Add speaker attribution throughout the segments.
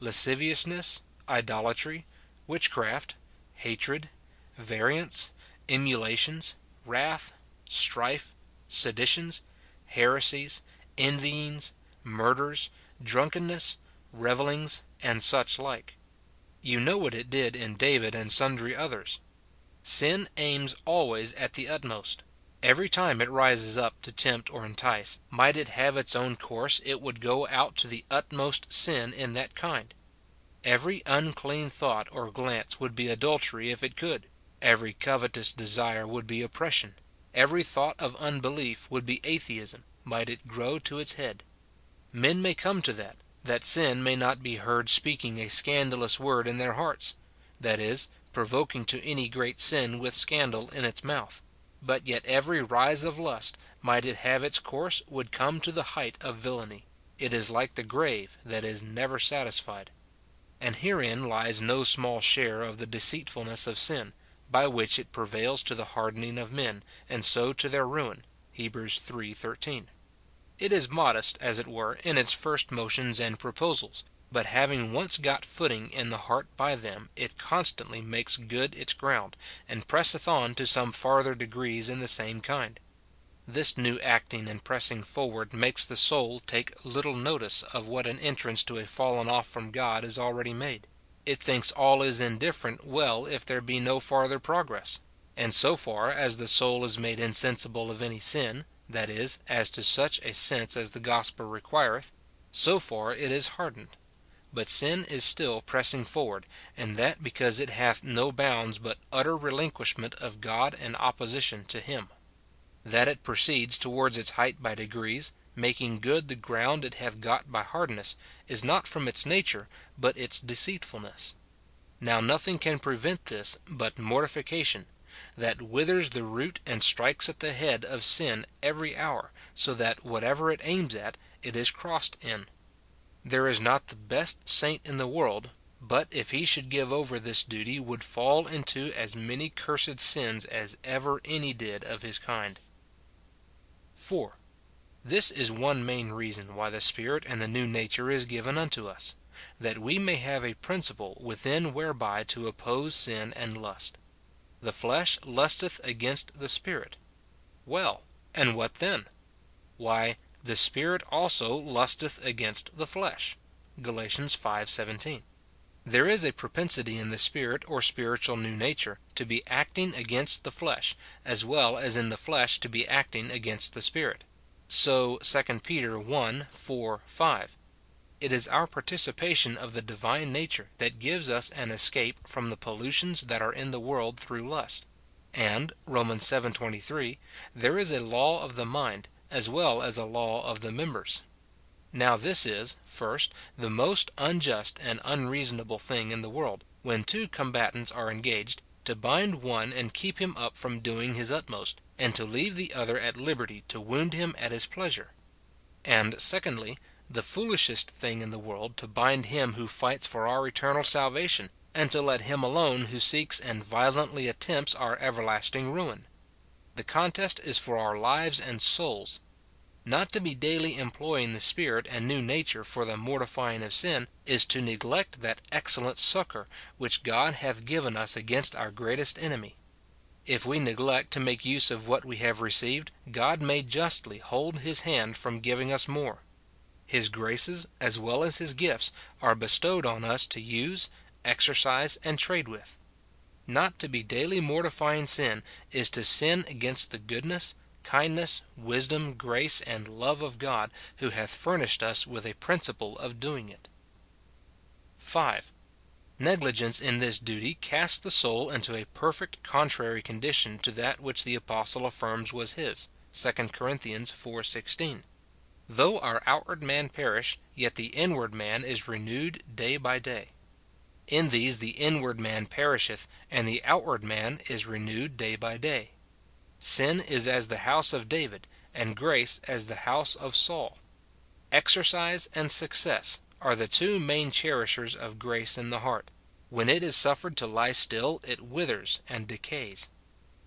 Speaker 1: lasciviousness, idolatry, witchcraft, hatred, variance, emulations, wrath, strife, seditions, heresies, envyings, murders, drunkenness, revelings, and such like. You know what it did in David and sundry others. Sin aims always at the utmost. Every time it rises up to tempt or entice, might it have its own course, it would go out to the utmost sin in that kind. Every unclean thought or glance would be adultery if it could. Every covetous desire would be oppression. Every thought of unbelief would be atheism, might it grow to its head. Men may come to that sin may not be heard speaking a scandalous word in their hearts, that is, provoking to any great sin with scandal in its mouth. But yet every rise of lust, might it have its course, would come to the height of villainy. It is like the grave that is never satisfied. And herein lies no small share of the deceitfulness of sin, by which it prevails to the hardening of men, and so to their ruin. Heb. 3:13. It is modest, as it were, in its first motions and proposals, but having once got footing in the heart by them, it constantly makes good its ground, and presseth on to some farther degrees in the same kind. This new acting and pressing forward makes the soul take little notice of what an entrance to a fallen off from God is already made. It thinks all is indifferent well if there be no farther progress. And so far as the soul is made insensible of any sin, that is, as to such a sense as the gospel requireth, so far it is hardened. But sin is still pressing forward, and that because it hath no bounds but utter relinquishment of God and opposition to him. That it proceeds towards its height by degrees, making good the ground it hath got by hardness, is not from its nature, but its deceitfulness. Now nothing can prevent this but mortification, that withers the root and strikes at the head of sin every hour, so that whatever it aims at, it is crossed in. There is not the best saint in the world, but if he should give over this duty, would fall into as many cursed sins as ever any did of his kind. 4. This is one main reason why the Spirit and the new nature is given unto us, that we may have a principle within whereby to oppose sin and lust. The flesh lusteth against the Spirit. Well, and what then? Why, the Spirit also lusteth against the flesh. Galatians 5:17. There is a propensity in the Spirit or spiritual new nature to be acting against the flesh, as well as in the flesh to be acting against the Spirit. So 2 Peter 1:4-5. It is our participation of the divine nature that gives us an escape from the pollutions that are in the world through lust. And Romans 7:23, there is a law of the mind, as well as a law of the members. Now this is, first, the most unjust and unreasonable thing in the world, when two combatants are engaged, to bind one and keep him up from doing his utmost, and to leave the other at liberty to wound him at his pleasure. And secondly, the foolishest thing in the world to bind him who fights for our eternal salvation, and to let him alone who seeks and violently attempts our everlasting ruin. The contest is for our lives and souls. Not to be daily employing the Spirit and new nature for the mortifying of sin is to neglect that excellent succour which God hath given us against our greatest enemy. If we neglect to make use of what we have received, God may justly hold his hand from giving us more. His graces, as well as his gifts, are bestowed on us to use, exercise, and trade with. Not to be daily mortifying sin is to sin against the goodness, kindness, wisdom, grace, and love of God, who hath furnished us with a principle of doing it. 5. Negligence in this duty casts the soul into a perfect contrary condition to that which the apostle affirms was his, 2 Corinthians 4:16. Though our outward man perish, yet the inward man is renewed day by day. In these the inward man perisheth, and the outward man is renewed day by day. Sin is as the house of David, and grace as the house of Saul. Exercise and success are the two main cherishers of grace in the heart. When it is suffered to lie still, it withers and decays.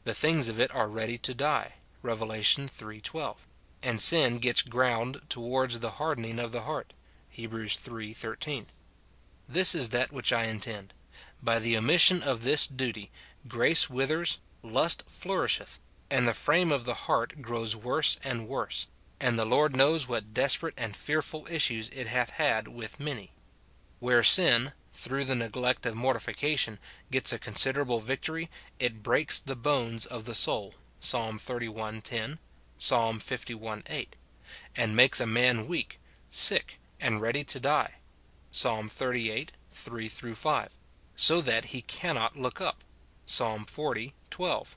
Speaker 1: The things of it are ready to die, Rev. 3:12. And sin gets ground towards the hardening of the heart, Hebrews 3:13. This is that which I intend. By the omission of this duty, grace withers, lust flourisheth, and the frame of the heart grows worse and worse. And the Lord knows what desperate and fearful issues it hath had with many. Where sin, through the neglect of mortification, gets a considerable victory, it breaks the bones of the soul, Psalm 31:10, Psalm 51:8, and makes a man weak, sick, and ready to die, Psalm 38:3-5, so that he cannot look up, Psalm 40:12,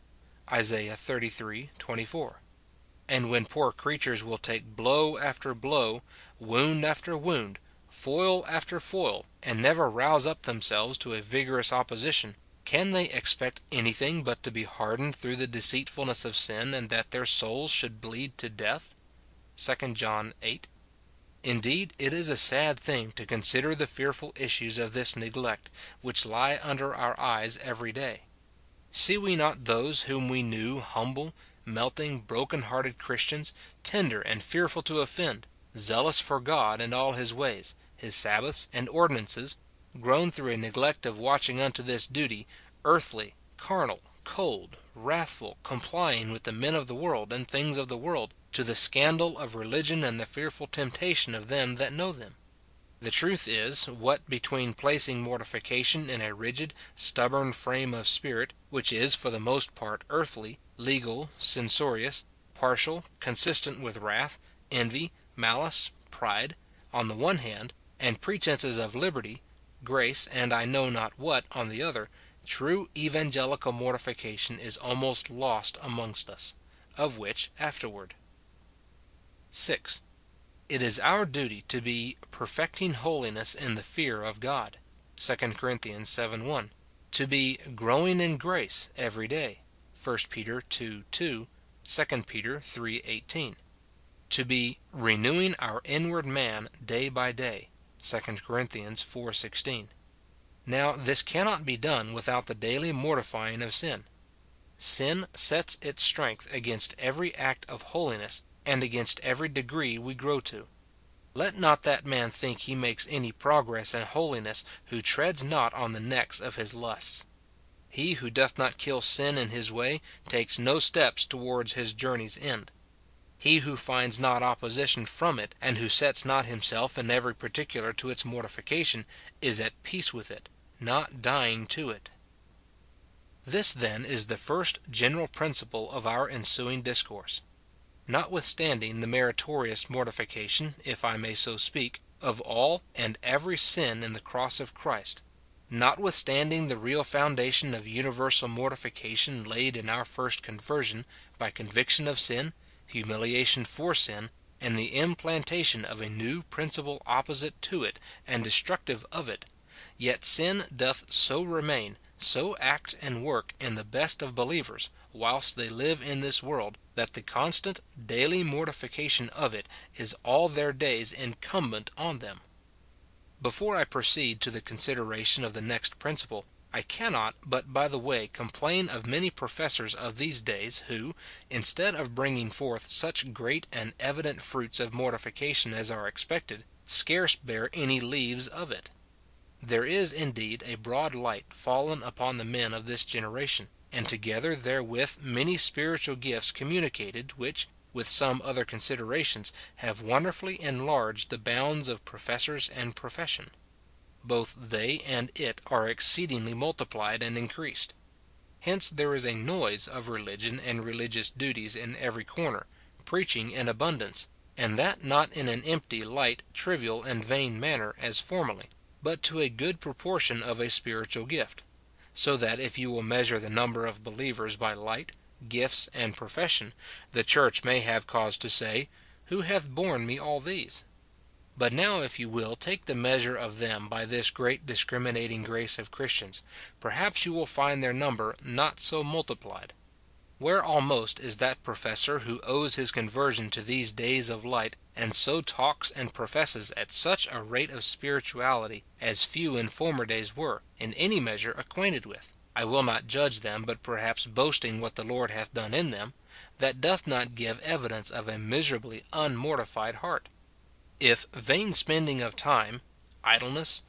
Speaker 1: Isaiah 33:24. And when poor creatures will take blow after blow, wound after wound, foil after foil, and never rouse up themselves to a vigorous opposition, can they expect anything but to be hardened through the deceitfulness of sin, and that their souls should bleed to death? 2 John 8. Indeed, it is a sad thing to consider the fearful issues of this neglect, which lie under our eyes every day. See we not those whom we knew humble, melting, broken-hearted Christians, tender and fearful to offend, zealous for God and all his ways, his Sabbaths and ordinances, grown through a neglect of watching unto this duty, earthly, carnal, cold, wrathful, complying with the men of the world and things of the world, to the scandal of religion and the fearful temptation of them that know them? The truth is, what between placing mortification in a rigid, stubborn frame of spirit, which is for the most part earthly, legal, censorious, partial, consistent with wrath, envy, malice, pride, on the one hand, and pretenses of liberty, grace, and I know not what on the other, true evangelical mortification is almost lost amongst us, of which afterward. 6. It is our duty to be perfecting holiness in the fear of God, 2 Corinthians 7:1, to be growing in grace every day, 1 Peter 2:2, 2 Peter 3:18, to be renewing our inward man day by day, 2 Corinthians 4:16. Now this cannot be done without the daily mortifying of sin. Sin sets its strength against every act of holiness and against every degree we grow to. Let not that man think he makes any progress in holiness who treads not on the necks of his lusts. He who doth not kill sin in his way takes no steps towards his journey's end. He who finds not opposition from it, and who sets not himself in every particular to its mortification, is at peace with it, not dying to it. This then is the first general principle of our ensuing discourse. Notwithstanding the meritorious mortification, if I may so speak, of all and every sin in the cross of Christ, notwithstanding the real foundation of universal mortification laid in our first conversion by conviction of sin, humiliation for sin, and the implantation of a new principle opposite to it and destructive of it, yet sin doth so remain, so act and work in the best of believers, whilst they live in this world, that the constant daily mortification of it is all their days incumbent on them. Before I proceed to the consideration of the next principle, I cannot but by the way complain of many professors of these days who, instead of bringing forth such great and evident fruits of mortification as are expected, scarce bear any leaves of it. There is indeed a broad light fallen upon the men of this generation, and together therewith many spiritual gifts communicated, which, with some other considerations, have wonderfully enlarged the bounds of professors and profession. Both they and it are exceedingly multiplied and increased. Hence there is a noise of religion and religious duties in every corner, preaching in abundance, and that not in an empty, light, trivial, and vain manner as formerly, but to a good proportion of a spiritual gift; so that if you will measure the number of believers by light, gifts, and profession, the church may have cause to say, "Who hath borne me all these?" But now if you will take the measure of them by this great discriminating grace of Christians, perhaps you will find their number not so multiplied. Where almost is that professor who owes his conversion to these days of light, and so talks and professes at such a rate of spirituality as few in former days were, in any measure, acquainted with, I will not judge them, but perhaps boasting what the Lord hath done in them, that doth not give evidence of a miserably unmortified heart? If vain spending of time, idleness,